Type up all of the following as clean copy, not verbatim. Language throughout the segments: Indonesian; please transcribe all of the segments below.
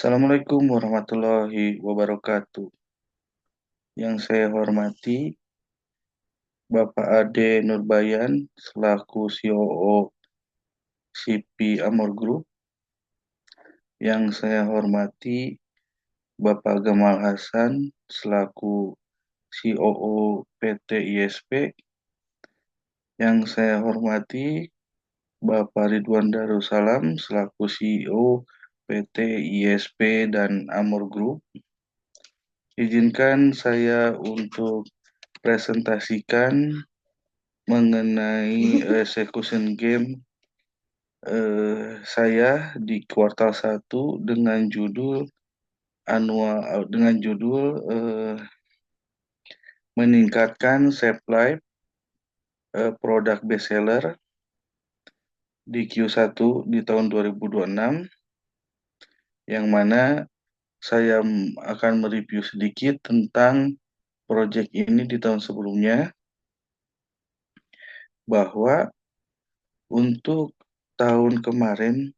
Assalamualaikum warahmatullahi wabarakatuh. Yang saya hormati Bapak Ade Nurbayan selaku COO CP Amor Group. Yang saya hormati Bapak Gamal Hasan selaku COO PT ISP. Yang saya hormati Bapak Ridwan Darussalam selaku CEO PT ISP dan Amor Group. Izinkan saya untuk presentasikan mengenai execution game saya di kuartal 1 dengan judul meningkatkan save life produk bestseller di Q1 di tahun 2026, yang mana saya akan mereview sedikit tentang proyek ini di tahun sebelumnya, bahwa untuk tahun kemarin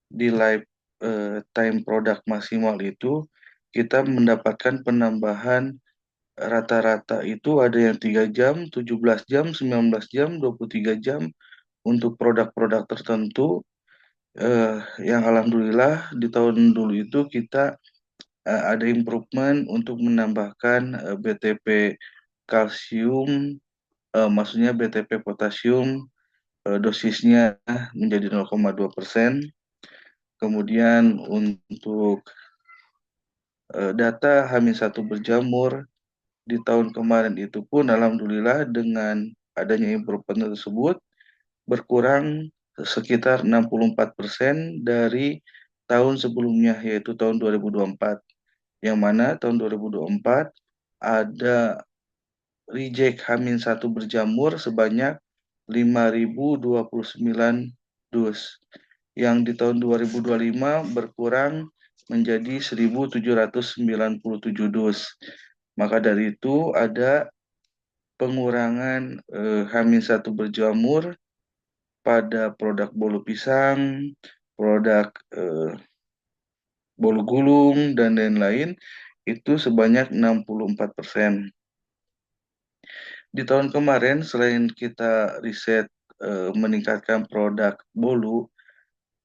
di time produk maksimal itu kita mendapatkan penambahan rata-rata itu ada yang 3 jam, 17 jam, 19 jam, 23 jam untuk produk-produk tertentu, yang alhamdulillah di tahun dulu itu kita ada improvement untuk menambahkan BTP kalsium, maksudnya BTP potasium, dosisnya menjadi 0,2%. Kemudian untuk data H-1 berjamur di tahun kemarin itu pun alhamdulillah dengan adanya improvement tersebut berkurang sekitar 64% dari tahun sebelumnya, yaitu tahun 2024. Yang mana tahun 2024 ada reject H-1 berjamur sebanyak 5.029 dus, yang di tahun 2025 berkurang menjadi 1.797 dus. Maka dari itu ada pengurangan H-1 berjamur pada produk bolu pisang, produk bolu gulung, dan lain-lain itu sebanyak 64%. Di tahun kemarin selain kita riset meningkatkan produk bolu,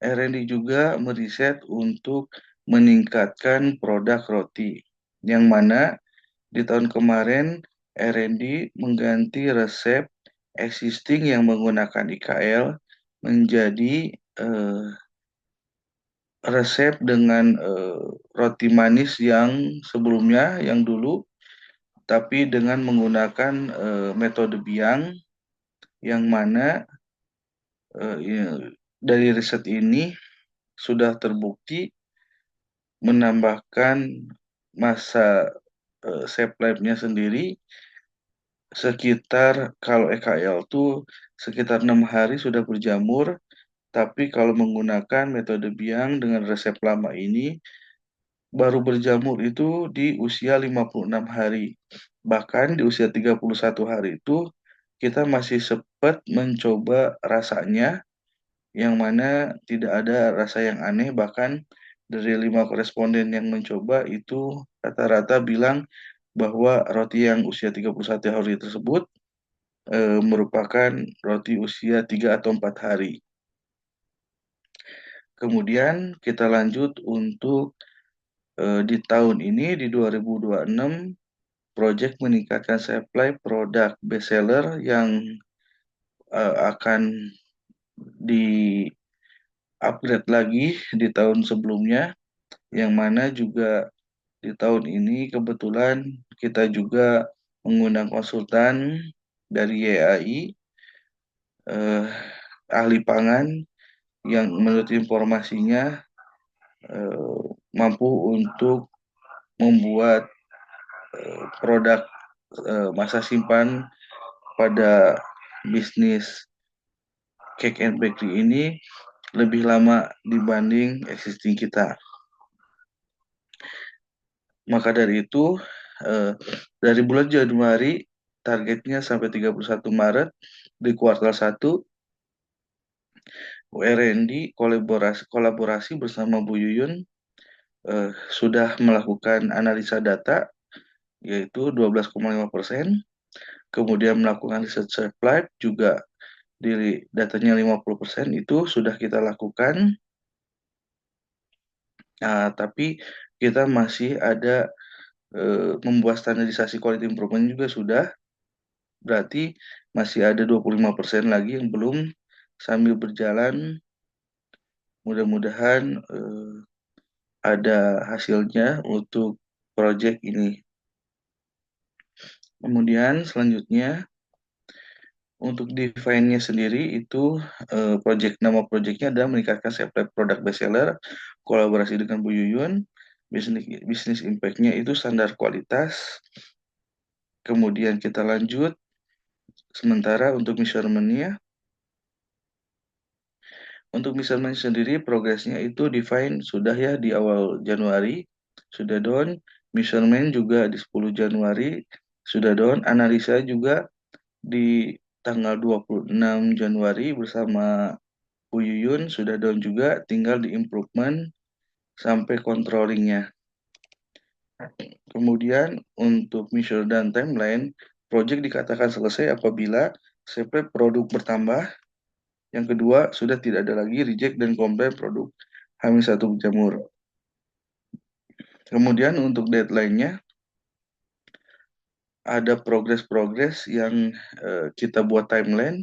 R&D juga meriset untuk meningkatkan produk roti, yang mana di tahun kemarin R&D mengganti resep existing yang menggunakan IKL menjadi resep dengan roti manis yang sebelumnya, yang dulu, tapi dengan menggunakan metode biang, yang mana dari riset ini sudah terbukti menambahkan masa save life-nya sendiri sekitar, kalau EKL tuh sekitar 6 hari sudah berjamur, tapi kalau menggunakan metode biang dengan resep lama ini baru berjamur itu di usia 56 hari. Bahkan di usia 31 hari itu kita masih sempat mencoba rasanya, yang mana tidak ada rasa yang aneh. Bahkan dari 5 koresponden yang mencoba itu rata-rata bilang bahwa roti yang usia 31 hari tersebut merupakan roti usia 3 atau 4 hari. Kemudian kita lanjut untuk di tahun ini, di 2026, proyek meningkatkan supply produk bestseller yang akan di-upgrade lagi di tahun sebelumnya, yang mana juga di tahun ini kebetulan kita juga mengundang konsultan dari YAI, ahli pangan, yang menurut informasinya mampu untuk membuat produk masa simpan pada bisnis cake and bakery ini lebih lama dibanding existing kita. Maka dari itu, dari bulan Januari targetnya sampai 31 Maret di kuartal 1, R&D kolaborasi bersama Bu Yuyun sudah melakukan analisa data, yaitu 12,5%, kemudian melakukan riset supply juga di datanya 50% itu sudah kita lakukan. Tapi kita masih ada membuat standarisasi quality improvement juga sudah, berarti masih ada 25% lagi yang belum sambil berjalan. Mudah-mudahan ada hasilnya untuk proyek ini. Kemudian selanjutnya untuk define-nya sendiri itu nama projectnya adalah meningkatkan supply produk bestseller, kolaborasi dengan Bu Yuyun, bisnis impact-nya itu standar kualitas. Kemudian kita lanjut, sementara untuk measurement-nya, untuk measurement sendiri progresnya itu define sudah ya di awal Januari, sudah done. Measurement juga di 10 Januari, sudah done. Analisa juga di tanggal 26 Januari bersama Bu Yuyun, sudah done juga, tinggal di improvement sampai controllingnya. Kemudian untuk measure dan timeline, project dikatakan selesai apabila supply produk bertambah. Yang kedua, sudah tidak ada lagi reject dan komplain produk H-1 jamur. Kemudian untuk deadline-nya, ada progres-progres yang kita buat timeline,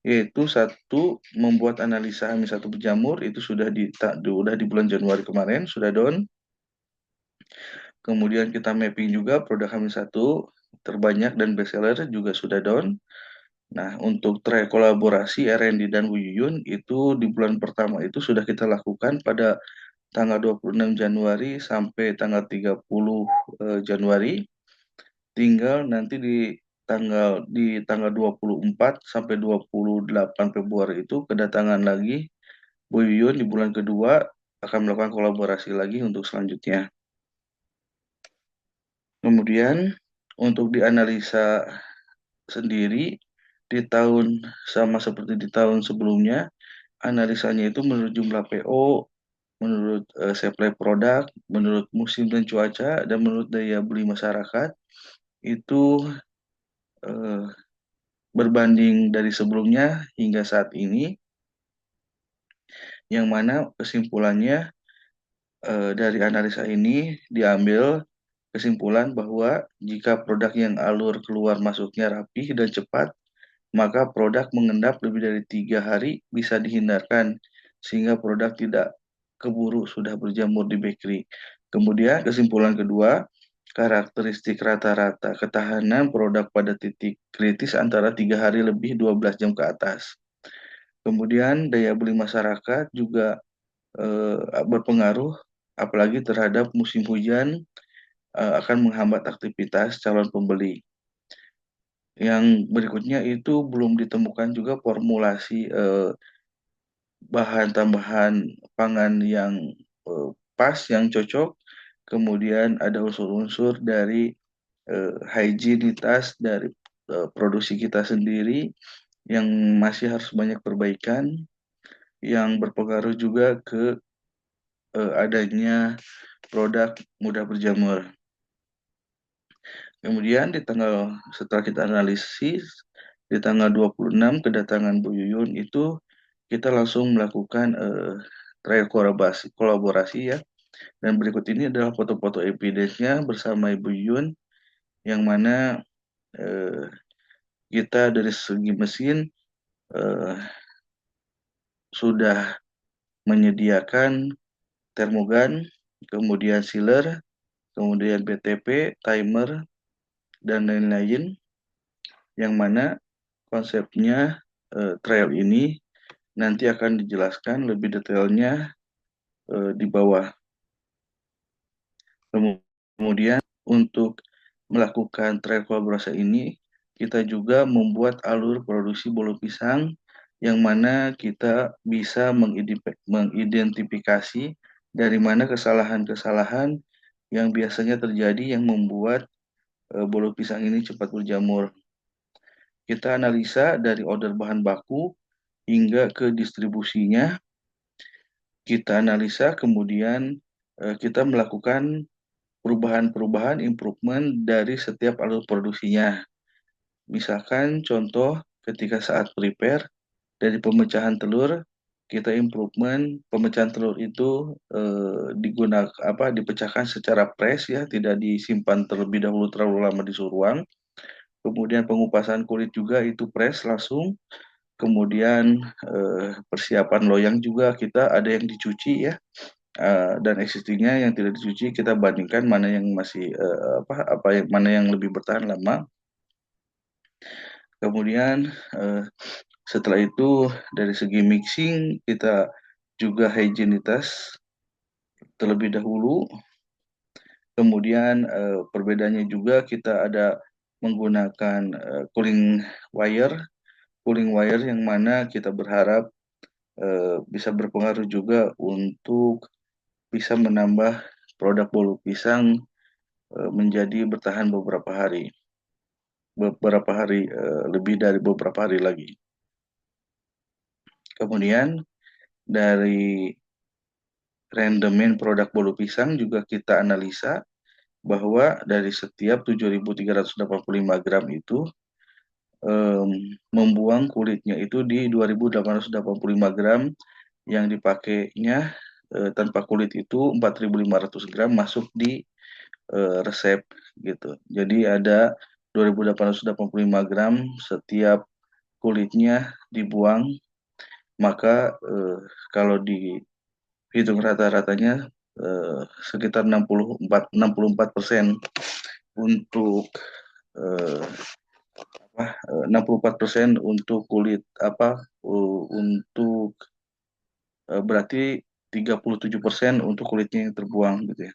yaitu satu, membuat analisa H-1 berjamur, itu sudah di bulan Januari kemarin, sudah done. Kemudian kita mapping juga produk H-1 terbanyak dan bestseller juga sudah done. Nah, untuk try kolaborasi R&D dan Wuyun itu di bulan pertama itu sudah kita lakukan pada tanggal 26 Januari sampai tanggal 30 Januari. Tinggal nanti di tanggal 24 sampai 28 Februari itu kedatangan lagi Bu Yuyun di bulan kedua akan melakukan kolaborasi lagi untuk selanjutnya. Kemudian untuk dianalisa sendiri di tahun sama seperti di tahun sebelumnya, analisanya itu menurut jumlah PO, menurut supply produk, menurut musim dan cuaca, dan menurut daya beli masyarakat itu eh, berbanding dari sebelumnya hingga saat ini, yang mana kesimpulannya dari analisa ini diambil kesimpulan bahwa jika produk yang alur keluar masuknya rapih dan cepat, maka produk mengendap lebih dari 3 hari bisa dihindarkan sehingga produk tidak keburu sudah berjamur di bakery. Kemudian kesimpulan kedua, karakteristik rata-rata ketahanan produk pada titik kritis antara 3 hari lebih 12 jam ke atas. Kemudian daya beli masyarakat juga berpengaruh, apalagi terhadap musim hujan akan menghambat aktivitas calon pembeli. Yang berikutnya itu belum ditemukan juga formulasi bahan tambahan pangan yang pas, yang cocok. Kemudian ada unsur-unsur dari higienitas dari produksi kita sendiri yang masih harus banyak perbaikan, yang berpengaruh juga ke adanya produk mudah berjamur. Kemudian setelah kita analisis, di tanggal 26 kedatangan Bu Yuyun itu kita langsung melakukan trial kolaborasi ya. Dan berikut ini adalah foto-foto evidence-nya bersama Ibu Yuyun, yang mana kita dari segi mesin eh, sudah menyediakan termogan, kemudian sealer, kemudian BTP, timer, dan lain-lain, yang mana konsepnya trial ini nanti akan dijelaskan lebih detailnya di bawah. Kemudian untuk melakukan trial kolaborasi ini, kita juga membuat alur produksi bolu pisang yang mana kita bisa mengidentifikasi dari mana kesalahan-kesalahan yang biasanya terjadi yang membuat bolu pisang ini cepat berjamur. Kita analisa dari order bahan baku hingga ke distribusinya. Kita analisa kemudian kita melakukan perubahan-perubahan improvement dari setiap alur produksinya. Misalkan contoh ketika saat prepare dari pemecahan telur, kita improvement pemecahan telur itu digunakan dipecahkan secara press ya, tidak disimpan terlebih dahulu terlalu lama di suhu ruang. Kemudian pengupasan kulit juga itu press langsung. Kemudian persiapan loyang juga kita ada yang dicuci ya, dan existingnya yang tidak dicuci kita bandingkan mana yang masih mana yang lebih bertahan lama. Kemudian setelah itu dari segi mixing kita juga higienitas terlebih dahulu. Kemudian perbedaannya juga kita ada menggunakan cooling wire yang mana kita berharap bisa berpengaruh juga untuk bisa menambah produk bolu pisang menjadi bertahan beberapa hari lebih dari beberapa hari lagi. Kemudian dari rendemen produk bolu pisang juga kita analisa bahwa dari setiap 7.385 gram itu membuang kulitnya itu di 2.885 gram, yang dipakainya tanpa kulit itu 4.500 gram masuk di resep gitu. Jadi ada 2.885 gram setiap kulitnya dibuang, maka kalau dihitung rata-ratanya sekitar 64% untuk eh, 64% untuk kulit untuk berarti 37% untuk kulitnya yang terbuang gitu ya.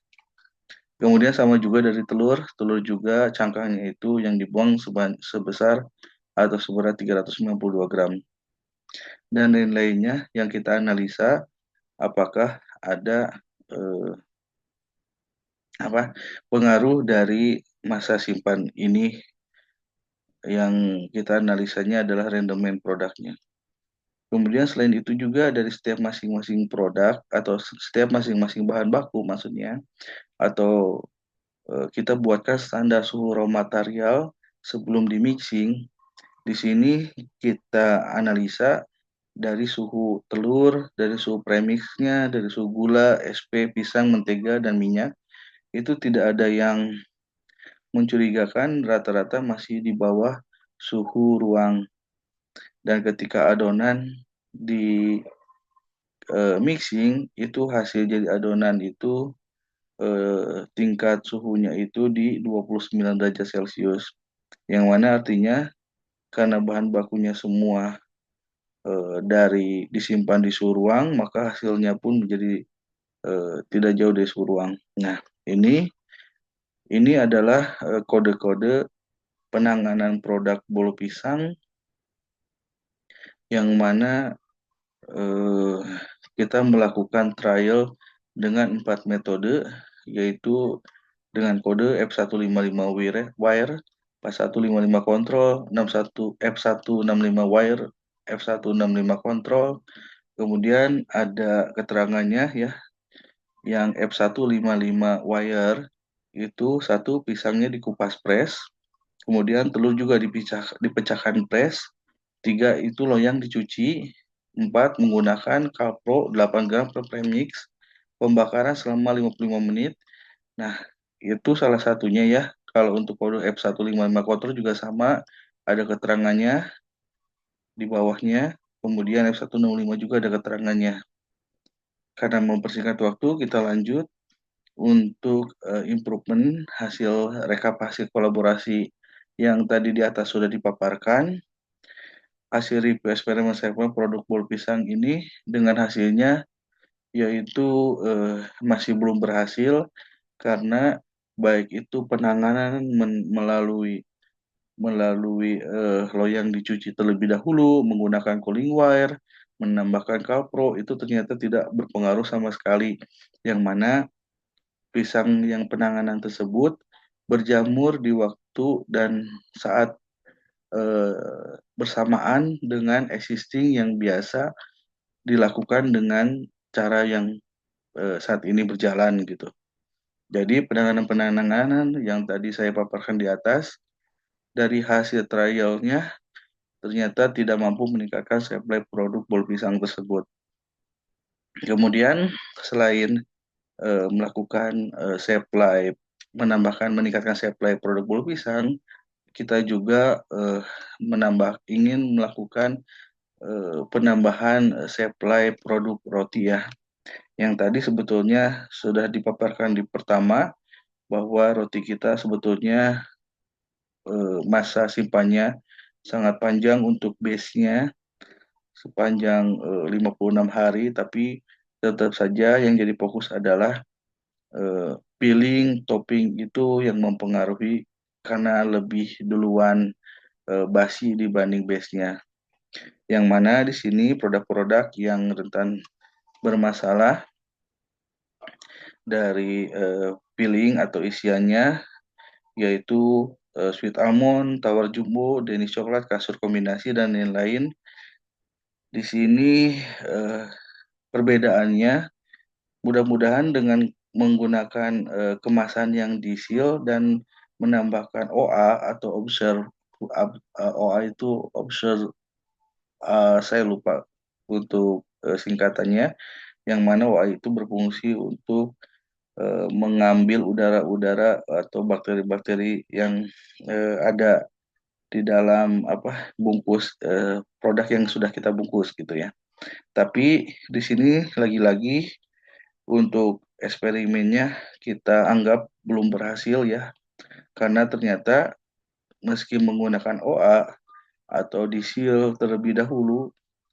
Kemudian sama juga dari telur juga cangkangnya itu yang dibuang sebesar atau seberat 392 gram. Dan lain-lainnya yang kita analisa apakah ada eh, pengaruh dari masa simpan ini, yang kita analisanya adalah rendemen produknya. Kemudian selain itu juga dari setiap masing-masing produk atau setiap masing-masing bahan baku maksudnya, atau kita buatkan standar suhu raw material sebelum di mixing. Di sini kita analisa dari suhu telur, dari suhu premixnya, dari suhu gula, SP, pisang, mentega, dan minyak. Itu tidak ada yang mencurigakan, rata-rata masih di bawah suhu ruang. Dan ketika adonan di mixing itu hasil jadi adonan itu tingkat suhunya itu di 29 derajat Celcius, yang mana artinya karena bahan bakunya semua dari disimpan di suhu ruang, maka hasilnya pun menjadi tidak jauh dari suhu ruang. Nah, ini adalah kode-kode penanganan produk bolu pisang yang mana eh, kita melakukan trial dengan 4 metode, yaitu dengan kode F155 wire, F155 control, 61 F165 wire, F165 control. Kemudian ada keterangannya ya, yang F155 wire itu satu, pisangnya dikupas press, kemudian telur juga dipecahkan press, tiga itu loyang dicuci, empat menggunakan kalpro 8 gram per premix, pembakaran selama 55 menit. Nah, itu salah satunya ya. Kalau untuk kode F155 kontrol juga sama, ada keterangannya di bawahnya. Kemudian F165 juga ada keterangannya. Karena mempersingkat waktu, kita lanjut untuk improvement hasil rekap hasil kolaborasi yang tadi di atas sudah dipaparkan. Hasil review eksperimen sampel produk bol pisang ini dengan hasilnya yaitu masih belum berhasil, karena baik itu penanganan melalui loyang dicuci terlebih dahulu, menggunakan cooling wire, menambahkan kalpro, itu ternyata tidak berpengaruh sama sekali. Yang mana pisang yang penanganan tersebut berjamur di waktu dan saat bersamaan dengan existing yang biasa dilakukan dengan cara yang saat ini berjalan gitu. Jadi penanganan-penanganan yang tadi saya paparkan di atas, dari hasil trialnya ternyata tidak mampu meningkatkan supply produk bol pisang tersebut. Kemudian selain melakukan meningkatkan supply produk bol pisang, kita juga ingin melakukan penambahan supply produk roti ya. Yang tadi sebetulnya sudah dipaparkan di pertama bahwa roti kita sebetulnya masa simpannya sangat panjang untuk base-nya sepanjang 56 hari, tapi tetap saja yang jadi fokus adalah peeling, topping itu yang mempengaruhi karena lebih duluan basi dibanding base-nya. Yang mana di sini produk-produk yang rentan bermasalah dari peeling atau isiannya yaitu sweet almond, tawar jumbo, Danish coklat, kasur kombinasi dan lain-lain. Di sini perbedaannya mudah-mudahan dengan menggunakan kemasan yang diseal dan menambahkan OA atau observe OA itu observe saya lupa untuk singkatannya yang mana OA itu berfungsi untuk mengambil udara-udara atau bakteri-bakteri yang ada di dalam bungkus produk yang sudah kita bungkus gitu ya. Tapi di sini lagi-lagi untuk eksperimennya kita anggap belum berhasil ya, karena ternyata meski menggunakan OA atau diseal terlebih dahulu,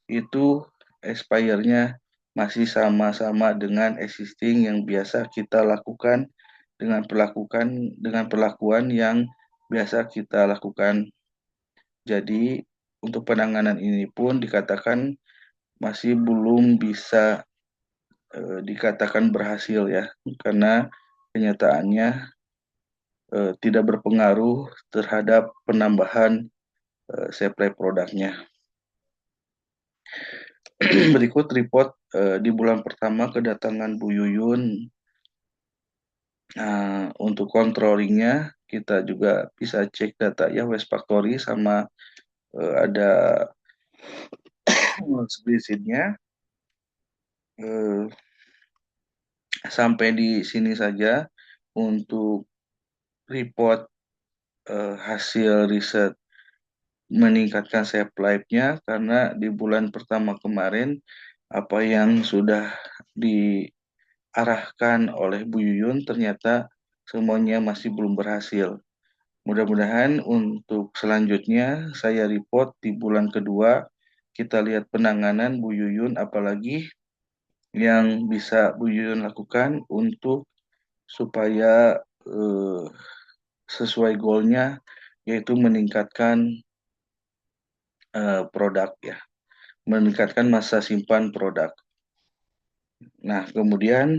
itu expire-nya masih sama-sama dengan existing yang biasa kita lakukan dengan perlakuan yang biasa kita lakukan. Jadi untuk penanganan ini pun dikatakan masih belum bisa dikatakan berhasil ya, karena kenyataannya tidak berpengaruh terhadap penambahan supply produknya. Berikut report di bulan pertama kedatangan Bu Yuyun. Nah, untuk controllingnya kita juga bisa cek data ya West Factory sama ada explicitnya. Sampai di sini saja untuk report hasil riset meningkatkan shelf life-nya, karena di bulan pertama kemarin apa yang sudah diarahkan oleh Bu Yuyun ternyata semuanya masih belum berhasil. Mudah-mudahan untuk selanjutnya saya report di bulan kedua kita lihat penanganan Bu Yuyun apalagi yang bisa Bu Yuyun lakukan untuk supaya sesuai goalnya yaitu meningkatkan produk ya, meningkatkan masa simpan produk. Nah, kemudian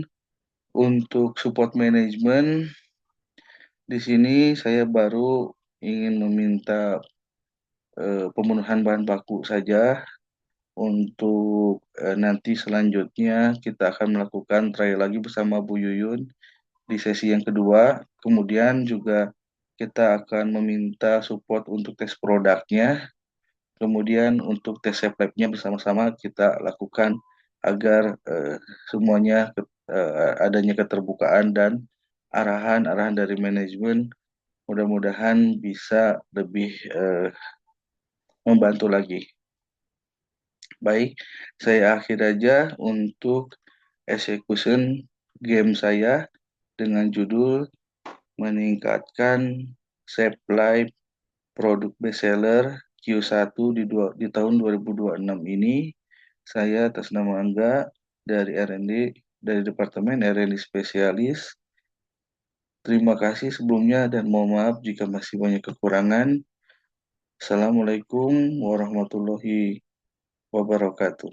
untuk support management di sini saya baru ingin meminta pemenuhan bahan baku saja. Untuk nanti selanjutnya kita akan melakukan trial lagi bersama Bu Yuyun di sesi yang kedua. Kemudian juga kita akan meminta support untuk tes produknya. Kemudian untuk tes lab-nya bersama-sama kita lakukan agar semuanya adanya keterbukaan dan arahan-arahan dari manajemen mudah-mudahan bisa lebih membantu lagi. Baik, saya akhir aja untuk execution game saya dengan judul meningkatkan supply produk bestseller Q1 di tahun 2026 ini. Saya atas nama Angga dari R&D, dari Departemen R&D Spesialis. Terima kasih sebelumnya dan mohon maaf jika masih banyak kekurangan. Assalamualaikum warahmatullahi wabarakatuh.